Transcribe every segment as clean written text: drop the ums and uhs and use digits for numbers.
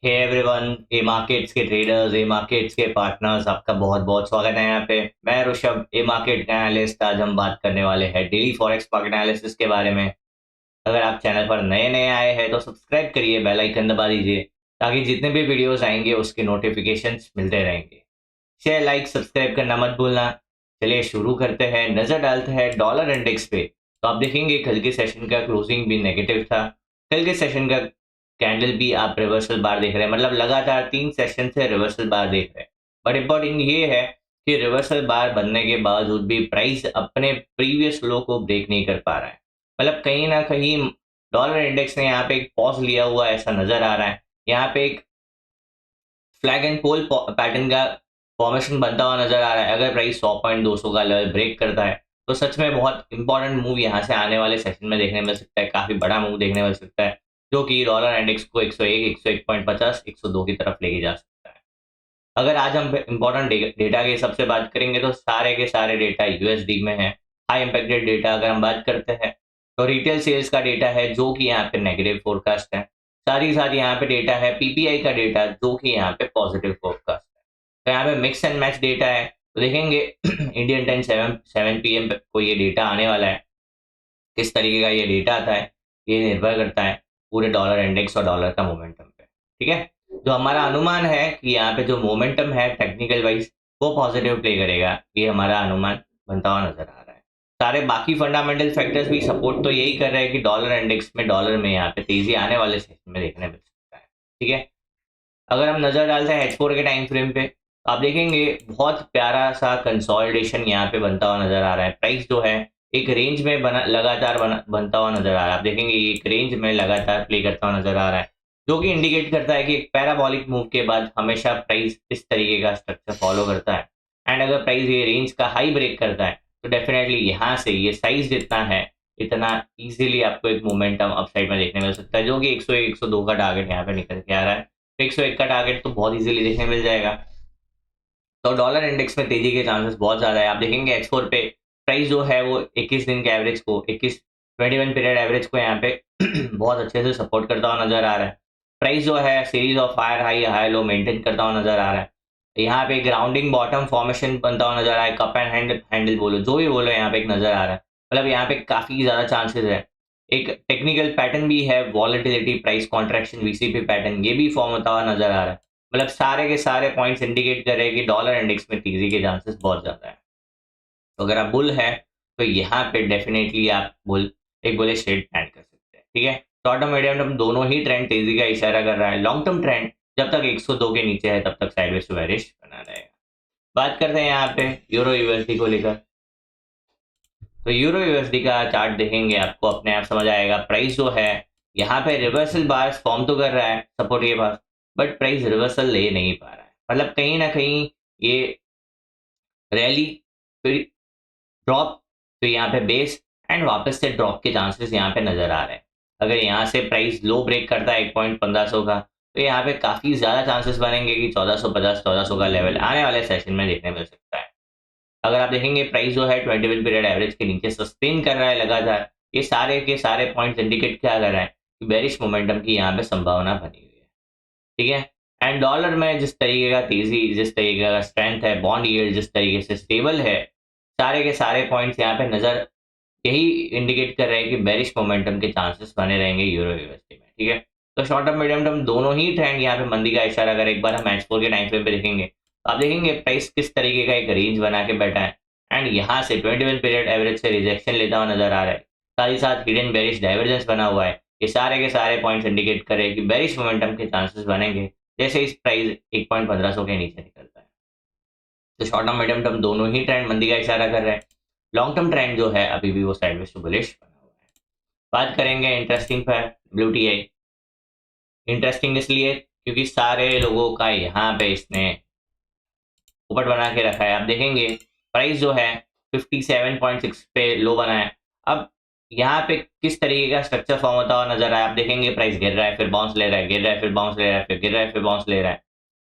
Hey everyone, ए markets के traders, ए markets के partners, आपका बहुत बहुत स्वागत है यहाँ पे। मैं ऋषभ, ए मार्केट का एनालिस्ट। आज हम बात करने वाले हैं डेली फॉरेक्स मार्केट एनालिसिस के बारे में। अगर आप चैनल पर नए नए आए हैं तो सब्सक्राइब करिए, बेल आइकन दबा दीजिए ताकि जितने भी वीडियोस आएंगे उसके नोटिफिकेशंस मिलते रहेंगे। शेयर, लाइक, सब्सक्राइब करना मत भूलना। चलिए शुरू करते हैं, नजर डालते हैं डॉलर इंडेक्स पे। तो आप देखेंगे कल के सेशन का क्लोजिंग भी नेगेटिव था। कल के सेशन का कैंडल भी आप रिवर्सल बार देख रहे हैं, मतलब लगातार 3 सेशन से रिवर्सल बार देख रहे हैं। बट इंपॉर्टेंट ये है कि रिवर्सल बार बनने के बावजूद भी प्राइस अपने प्रीवियस लो को ब्रेक नहीं कर पा रहा है। मतलब कहीं ना कहीं डॉलर इंडेक्स ने यहाँ पे एक पॉज लिया हुआ ऐसा नजर आ रहा है। यहाँ पे एक फ्लैग एंड पोल पैटर्न का फॉर्मेशन बनता हुआ नजर आ रहा है। अगर प्राइस 100.200 का लेवल ब्रेक करता है तो सच में बहुत इंपॉर्टेंट मूव यहाँ से आने वाले सेशन में देखने मिल सकता है। काफी बड़ा मूव देखने मिल सकता है जो कि डॉलर इंडेक्स को 101, 101.50, 102 की तरफ लेके जा सकता है। अगर आज हम इंपॉर्टेंट डेटा के हिसाब से बात करेंगे तो सारे के सारे डेटा यूएसडी में है। हाई इम्पैक्टेड डेटा अगर हम बात करते हैं तो रिटेल सेल्स का डेटा है जो कि यहाँ पे नेगेटिव फोरकास्ट है। साथ ही साथ यहाँ पे डेटा है पीपीआई का डेटा जो कि यहाँ पे पॉजिटिव फोरकास्ट है। तो यहाँ पे मिक्स एंड मैच डेटा है। तो देखेंगे इंडियन टाइम 7 PM को ये डेटा आने वाला है। किस तरीके का ये डेटा आता है ये निर्भर करता है पूरे डॉलर इंडेक्स और डॉलर का मोमेंटम पे। ठीक है, जो हमारा अनुमान है कि यहाँ पे जो मोमेंटम है टेक्निकल वाइज वो पॉजिटिव प्ले करेगा, ये हमारा अनुमान बनता हुआ नजर आ रहा है। सारे बाकी फंडामेंटल फैक्टर्स भी सपोर्ट तो यही कर रहे हैं कि डॉलर इंडेक्स में, डॉलर में यहाँ पे तेजी आने वाले सेशन में देखने मिल सकता है। ठीक है, अगर हम नजर डालते हैं H4 के टाइम फ्रेम पे तो आप देखेंगे बहुत प्यारा सा कंसोलिडेशन यहाँ पे बनता हुआ नजर आ रहा है। प्राइस जो है एक रेंज में लगातार बनता हुआ नजर आ रहा है। आप देखेंगे ये एक रेंज में लगातार प्ले करता हुआ नजर आ रहा है जो कि इंडिकेट करता है कि एक पैराबॉलिक मूव के बाद हमेशा प्राइस इस तरीके का स्ट्रक्चर फॉलो करता है। एंड अगर प्राइस ये रेंज का हाई ब्रेक करता है तो डेफिनेटली यहाँ से ये साइज जितना है इतना इजीली आपको एक मोमेंटम अपसाइड में देखने मिल सकता है जो कि 101, 102 का टारगेट यहाँ पे निकल के आ रहा है। 101 का टारगेट तो बहुत इजीली देखने मिल जाएगा। तो डॉलर इंडेक्स में तेजी के चांसेस बहुत ज्यादा है। आप देखेंगे एक्सपोर पे प्राइस जो है वो 21 दिन के एवरेज को, 21 पीरियड एवरेज को यहाँ पे बहुत अच्छे से सपोर्ट करता हुआ नजर आ रहा है। प्राइस जो है series of higher high high low maintain करता हुआ नजर आ रहा है। यहाँ पे ग्राउंडिंग बॉटम फॉर्मेशन बनता हुआ नजर आ रहा है। कप एंड हैंडल हैंडल बोलो जो भी बोलो, यहाँ पे एक नजर आ रहा है। मतलब यहाँ पे काफी ज्यादा चांसेस है। एक टेक्निकल पैटर्न भी है, volatility price contraction VCP pattern, ये भी फॉर्म होता हुआ नजर आ रहा है। मतलब सारे के सारे पॉइंट्स इंडिकेट कर रहे हैं कि डॉलर इंडेक्स में तेजी के चांसेस बहुत ज्यादा है। तो अगर आप बुल है तो यहाँ पे डेफिनेटली आप बुल एक बुलिश ट्रेड प्लान कर सकते हैं। ठीक है, शॉर्ट टर्म मीडियम टर्म दोनों ही ट्रेंड तेजी का इशारा कर रहा है। लॉन्ग टर्म ट्रेंड जब तक 102 के नीचे है तब तक साइडवेज टू बेरिश बना रहेगा। बात करते हैं यहाँ पे यूरो यूएसडी को लेकर। तो यूरो यूएसडी का चार्ट देखेंगे आपको अपने आप समझ आएगा। प्राइस जो है यहाँ पे रिवर्सल बार्स फॉर्म तो कर रहा है सपोर्ट के पास, बट प्राइस रिवर्सल ले नहीं पा रहा है। मतलब कहीं ना कहीं ये रैली फिर ड्रॉप, तो यहाँ पे बेस एंड वापस से ड्रॉप के चांसेस यहाँ पे नजर आ रहे हैं। अगर यहाँ से प्राइस लो ब्रेक करता है 1.1500 का तो यहाँ पे काफी ज्यादा चांसेस बनेंगे कि 1450, 1400 का लेवल आने वाले सेशन में देखने मिल सकता है। अगर आप देखेंगे प्राइस जो है 21 पीरियड एवरेज के नीचे सस्टेन कर रहा है लगातार, ये सारे के सारे पॉइंट्स इंडिकेट क्या कर रहा है कि बेरिश मोमेंटम की यहाँ पे संभावना बनी हुई है। ठीक है, एंड डॉलर में जिस तरीके का तेजी, जिस तरीके का स्ट्रेंथ है, बॉन्ड यील्ड जिस तरीके से स्टेबल है, सारे के सारे पॉइंट्स यहाँ पे नजर यही इंडिकेट कर रहे हैं कि बेरिश मोमेंटम के चांसेस बने रहेंगे यूरो यूएसडी में। ठीक है, तो शॉर्ट टर्म मीडियम टर्म दोनों ही ट्रेंड यहाँ पे मंदी का इशारा अगर एक बार हम H4 के टाइम फ्रेम पे देखेंगे तो आप देखेंगे प्राइस किस तरीके का एक रेंज बना के बैठा है एंड यहाँ से 21 पीरियड एवरेज से रिजेक्शन लेता हुआ नजर आ रहा है। साथ ही साथ हिडन बेरिश डाइवर्जेंस बना हुआ है। ये सारे के सारे पॉइंट्स इंडिकेट कर रहे हैं कि बेरिश मोमेंटम के चांसेस बनेंगे जैसे इस प्राइस 1.1500 के नीचे निकलता है। तो शॉर्ट टर्म मीडियम टर्म दोनों ही ट्रेंड मंदी का इशारा कर रहे हैं। लॉन्ग टर्म ट्रेंड जो है अभी भी वो साइडवेज टू बुलिश बना हुआ है। बात करेंगे इंटरेस्टिंग पर WTI। इंटरेस्टिंग इसलिए क्योंकि सारे लोगों का यहाँ पे इसने ऊपर बना के रखा है। आप देखेंगे प्राइस जो है 57.6 पे लो बना है। अब यहाँ पे किस तरीके का स्ट्रक्चर फॉर्म होता हुआ नजर आया। आप देखेंगे प्राइस गिर रहा है, फिर बाउंस ले रहा है, गिर रहा है, फिर बाउंस ले रहा है, फिर गिर रहा है, फिर बाउंस ले रहा है।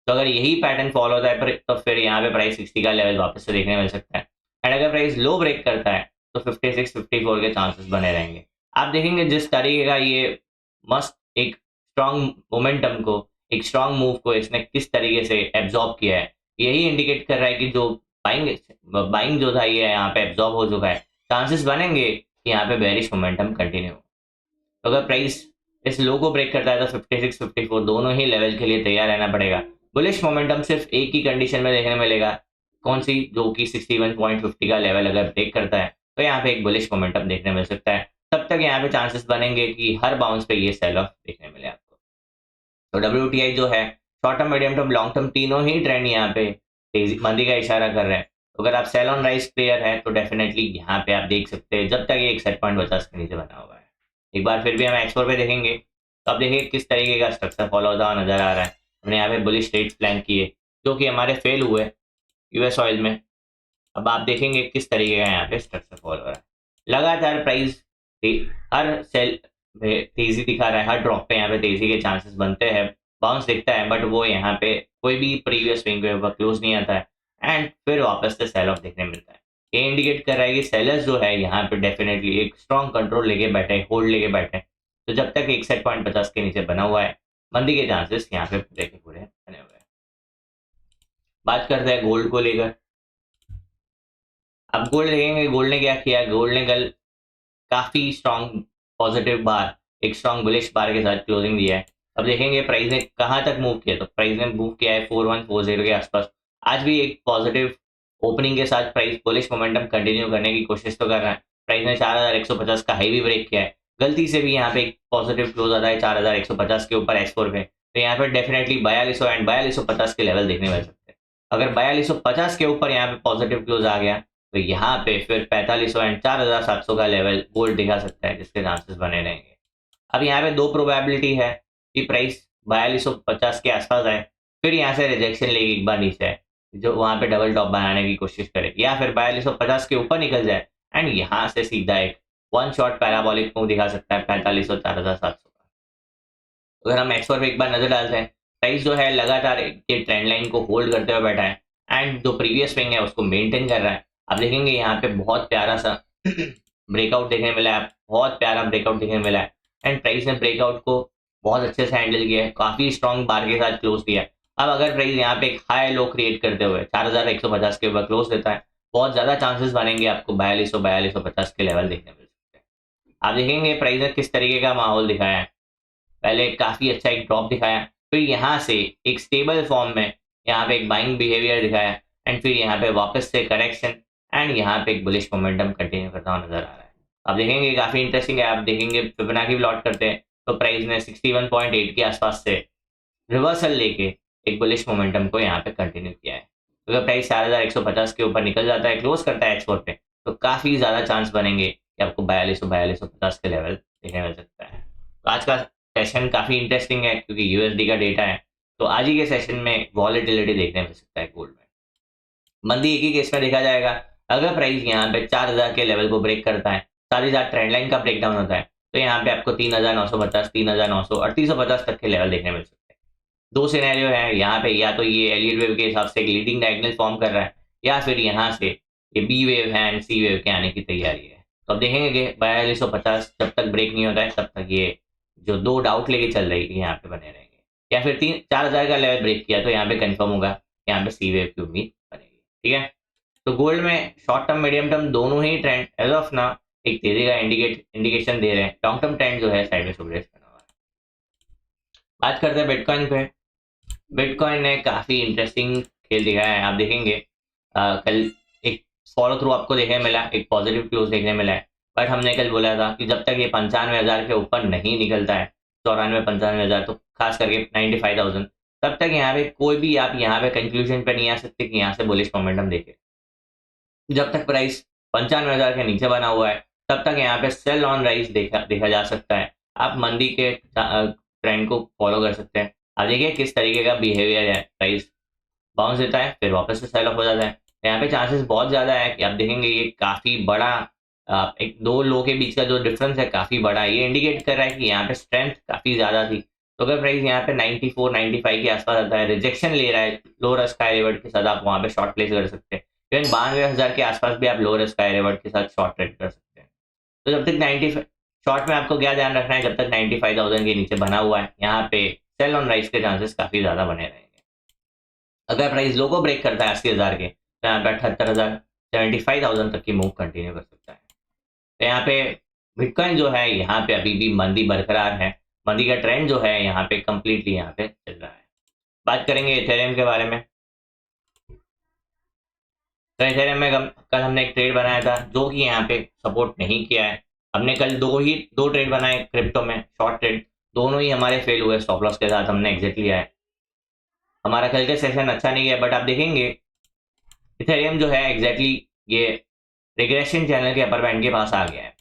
तो अगर यही पैटर्न फॉलो होता है तो फिर यहाँ पे प्राइस 60 का लेवल वापस से देखने मिल सकता है। एंड अगर प्राइस लो ब्रेक करता है तो 56, 54 के चांसेस बने रहेंगे। आप देखेंगे जिस तरीके का ये मस्त एक स्ट्रॉन्ग मोमेंटम को एक स्ट्रांग मूव को इसने किस तरीके से एब्जॉर्ब किया है, यही इंडिकेट कर रहा है कि जो बाइंग बाइंग जो था ये यहाँ पे एब्जॉर्ब हो चुका है। चांसेस बनेंगे कि यहाँ पे बेरिश मोमेंटम कंटिन्यू हो। तो अगर प्राइस इस लो को ब्रेक करता है तो 56 54 दोनों ही लेवल के लिए तैयार रहना पड़ेगा। बुलिश मोमेंटम सिर्फ एक ही कंडीशन में देखने मिलेगा, कौन सी, जो कि 61.50 का लेवल अगर ब्रेक करता है तो यहाँ पे एक बुलिश मोमेंटम देखने मिल सकता है। तब तक यहाँ पे चांसेस बनेंगे कि हर बाउंस पे ये सेल ऑफ देखने मिले आपको। तो WTI जो है short term, medium term, long term तीनों ही ट्रेंड यहाँ पे तेजी मंदी का इशारा कर रहे हैं। तो अगर आप सेल ऑन राइज प्लेयर है तो डेफिनेटली यहाँ पे आप देख सकते हैं जब तक ये 61.50 के नीचे बना हुआ है। एक बार फिर भी हम एक्सपोर पे देखेंगे तो आप देखिए किस तरीके का स्ट्रक्चर फॉलो होता हुआ नजर आ रहा है। हमने यहाँ पे बुलिश ट्रेड्स प्लान किए जो कि हमारे फेल हुए यूएस ऑयल में। अब आप देखेंगे किस तरीके का यहाँ पे स्ट्रक्चर फॉलो हो रहा है। लगातार प्राइस हर सेल तेजी दिखा रहा है, हर ड्रॉप पे यहाँ पे तेजी के चांसेस बनते हैं, बाउंस दिखता है, बट वो यहाँ पे कोई भी प्रीवियस स्विंग के ऊपर क्लोज नहीं आता है एंड फिर वापस से सेल ऑफ देखने मिलता है। ये इंडिकेट कर रहा है कि सेलर्स जो है यहाँ पे डेफिनेटली एक स्ट्रॉन्ग कंट्रोल लेके बैठे, होल्ड लेके बैठे। तो जब तक 61.50 के नीचे बना हुआ है मंदी के चांसेस यहाँ पे पूरे के पूरे बने हुए हैं। बात करते हैं गोल्ड को लेकर। अब गोल्ड देखेंगे, गोल्ड ने क्या किया, गोल्ड ने कल काफी स्ट्रॉन्ग पॉजिटिव बार, एक स्ट्रॉन्ग बुलिश बार के साथ क्लोजिंग दिया है। अब देखेंगे प्राइस ने कहां तक मूव किया, तो प्राइस ने मूव किया है 4140 के आसपास। आज भी एक पॉजिटिव ओपनिंग के साथ प्राइस बुलिश मोमेंटम कंटिन्यू करने की कोशिश तो कर रहा है। प्राइस ने 4150 का हाई भी ब्रेक किया है, गलती से भी यहाँ पे एक पॉजिटिव क्लोज आता है 4150 के ऊपर एक्सपोर पे, तो यहाँ पे डेफिनेटली 4200 एंड 4250 के लेवल देखने मिल सकते हैं। अगर 4250 के ऊपर यहाँ पे पॉजिटिव क्लोज आ गया तो यहाँ पे फिर 4500 एंड 4700 का लेवल गोल्ड दिखा सकता है, जिसके चांसेस बने रहेंगे। अब यहाँ पे दो प्रोबेबिलिटी है कि प्राइस 4250 के आसपास आए, फिर यहाँ से रिजेक्शन लेके एक बार नीचे आए, जो वहां पे डबल टॉप बनाने की कोशिश करे, या फिर 4250 के ऊपर निकल जाए एंड यहाँ से सीधा एक वन शॉट पैराबोलिक मूव दिखा सकता है 4500 4700 का। अगर हम एक्स पर एक बार नजर डालते हैं, प्राइस जो है लगातार ये ट्रेंड लाइन को होल्ड करते हुए बैठा है एंड जो प्रीवियस स्विंग है उसको मेंटेन कर रहा है। आप देखेंगे यहाँ पे बहुत प्यारा सा ब्रेकआउट देखने मिला है, बहुत प्यारा ब्रेकआउट देखने मिला है एंड प्राइस ने ब्रेकआउट को बहुत अच्छे से हैंडल किया है, काफी स्ट्रॉन्ग बार के साथ क्लोज दिया है। अब अगर प्राइस यहाँ पे एक हाई लो क्रिएट करते हुए 4150 के ऊपर क्लोज देता है, बहुत ज्यादा चांसेस बनेंगे आपको 4250 के लेवल देखने मिल सकते हैं। आप देखेंगे प्राइस ने किस तरीके का माहौल दिखाया है, पहले काफी अच्छा एक ड्रॉप दिखाया, फिर यहाँ से एक स्टेबल फॉर्म में यहाँ पे एक बाइंग बिहेवियर दिखाया एंड फिर यहाँ पे वापस से करेक्शन एंड यहाँ पे एक बुलिश मोमेंटम कंटिन्यू करता हुआ नजर आ रहा है। आप देखेंगे काफी इंटरेस्टिंग है। आप देखेंगे फिबोनाची प्लॉट करते हैं तो प्राइस ने 61.8 के आसपास से रिवर्सल लेके एक बुलिश मोमेंटम को यहाँ पे कंटिन्यू किया है। तो अगर प्राइस 4150 के ऊपर निकल जाता है, क्लोज करता है एक्सपोर्ट पे, तो काफी ज्यादा चांस बनेंगे कि आपको 4250 के लेवल देखने मिल सकता है। तो आज का सेशन काफी इंटरेस्टिंग है क्योंकि यूएसडी का डेटा है, तो आज ही के सेशन में वॉलेटिलिटी देखने मिल सकता है गोल्ड में। मंदी एक ही केस में देखा जाएगा, अगर प्राइस यहाँ पे 4000 के लेवल को ब्रेक करता है, साथ ही साथ ट्रेंड लाइन का ब्रेकडाउन होता है, तो यहाँ पे आपको 3950, 3900 और 350 तक के लेवल देखने मिल सकते हैं। दो सिनेरियो है यहाँ पे, या तो ये एलियट वेव के हिसाब से एक लीडिंग डायगोनल फॉर्म कर रहा है, या फिर यहाँ से ये बी वेव है एंड सी वेव के आने की तैयारी है। तो अब देखेंगे कि 4250 जब तक ब्रेक नहीं होता है तब तक ये जो दो डाउट लेके चल रही है यहाँ पे बने रहेंगे, या फिर 4000 का लेवल ब्रेक किया तो यहाँ पे कंफर्म होगा, यहाँ पे सी वेव की उम्मीद बनेगी। ठीक है, तो गोल्ड में शॉर्ट टर्म मीडियम टर्म दोनों ही ट्रेंड एज ऑफ ना एक तेजी का इंडिकेशन दे रहे हैं। लॉन्ग टर्म ट्रेंड जो है साइड में सुबरेस बना हुआ है। बात करते हैं बिटकॉइन पे। बिटकॉइन ने काफी इंटरेस्टिंग खेल दिखाया है। आप देखेंगे कल एक फॉलो थ्रू आपको देखने मिला, एक पॉजिटिव क्लोज देखने मिला है, बट हमने कल बोला था कि जब तक ये 95,000 के ऊपर नहीं निकलता है, 94-95,000, तो खास करके 95,000, तब तक यहाँ पे कोई भी आप यहाँ पे कंक्लूजन पे नहीं आ सकते कि यहाँ से बुलिश मोमेंटम देखे। जब तक प्राइस 95,000 के नीचे बना हुआ है तब तक यहाँ पे सेल ऑन राइज देखा जा सकता है। आप मंदी के ट्रेंड को फॉलो कर सकते हैं। अब देखिए किस तरीके का बिहेवियर है, प्राइस बाउंस देता है फिर वापस से सेल ऑफ हो जाता है। यहाँ पे चांसेस बहुत ज्यादा है कि आप देखेंगे ये काफी बड़ा एक दो लो के बीच का जो डिफरेंस है काफी बड़ा है। ये इंडिकेट कर रहा है कि यहाँ पे स्ट्रेंथ काफी ज्यादा थी। तो अगर प्राइस यहाँ पे 94-95 के आसपास आता है, रिजेक्शन ले रहा है लो रिस्क हाई रिवर्ट के साथ, आप वहाँ पे शॉर्ट प्लेस कर सकते हैं। इवन 92,000 के आसपास भी आप लो रिस्क हाई रिवर्ट के साथ शॉर्ट ट्रेड कर सकते हैं। तो जब तक 95 शॉर्ट में आपको क्या ध्यान रखना है, जब तक 95,000 के नीचे बना हुआ है यहाँ पे सेल ऑन राइज के चांसेस काफ़ी ज़्यादा बने रहेंगे। अगर प्राइस लो को ब्रेक करता है 80,000 के, तो यहाँ पे 78,000 75,000 तक की मूव कंटिन्यू कर सकता है। तो यहाँ पे बिटकॉइन जो है यहाँ पे अभी भी मंदी बरकरार है। मंदी का ट्रेंड जो है यहाँ पे कंप्लीटली यहाँ पे चल रहा है। बात करेंगे इथेरियम के बारे में। तो इथेरियम में कल हमने एक ट्रेड बनाया था जो कि यहाँ पे सपोर्ट नहीं किया है। हमने कल दो ट्रेड बनाए क्रिप्टो में, शॉर्ट ट्रेड, दोनों ही हमारे फेल हुए। स्टॉप लॉस के साथ हमने एग्जिट लिया है। हमारा कल का सेशन अच्छा नहीं गया, बट आप देखेंगे इथेरियम जो है एग्जैक्टली ये रिग्रेशन चैनल के अपर बैंड के पास आ गया है।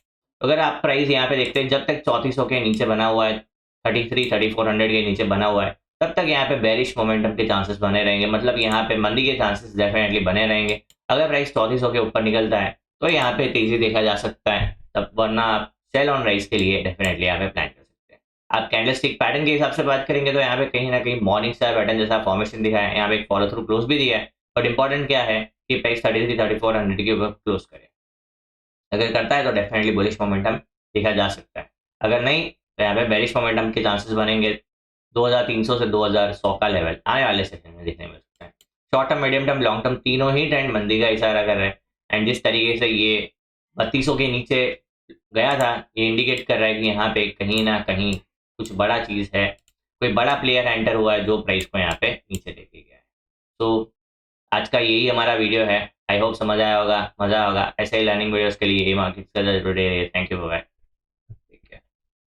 अगर आप प्राइस यहाँ पे देखते हैं, जब तक 3400 के नीचे बना हुआ है, 3400 के नीचे बना हुआ है, तब तक यहाँ पे बेरिश मोमेंटम के चांसेस बने रहेंगे। मतलब यहाँ पे मंदी के चांसेस डेफिनेटली बने रहेंगे। अगर प्राइस 3400 के ऊपर निकलता है तो यहाँ पे तेजी देखा जा सकता है, तब वरना आप सेल ऑन राइज के लिए डेफिनेटली यहाँ पे प्लान कर सकते हैं। आप कैंडलस्टिक पैटर्न के हिसाब से बात करेंगे तो यहाँ पे कहीं ना कहीं मॉर्निंग स्टार पैटर्न जैसा फॉर्मेशन दिखा है, यहाँ पे एक फॉलो थ्रू क्लोज भी दिया है। बट इंपॉर्टेंट क्या है कि प्राइस 33-3400 के ऊपर क्लोज करे। अगर करता है तो डेफिनेटली बुलिश मोमेंटम देखा जा सकता है। अगर नहीं तो यहाँ पे बेरिश मोमेंटम के चांसेस बनेंगे। 2300 से 2100 का लेवल आने वाले सेशन में देखने मिल सकता है। Short term, medium term, long term तीनों ही ट्रेंड मंदी का इशारा कर रहे हैं। एंड जिस तरीके से ये 3200 के नीचे गया था, ये इंडिकेट कर रहा है कि यहाँ पे कहीं ना कहीं कुछ बड़ा चीज़ है, कोई बड़ा प्लेयर एंटर हुआ है जो प्राइस को यहाँ पे नीचे लेके गया है। तो आज का यही हमारा वीडियो है। आई होप समझ आया होगा, मजा होगा। ऐसे ही लर्निंग वीडियोस के लिए मार्केट्स का जरूर। Thank you, bye.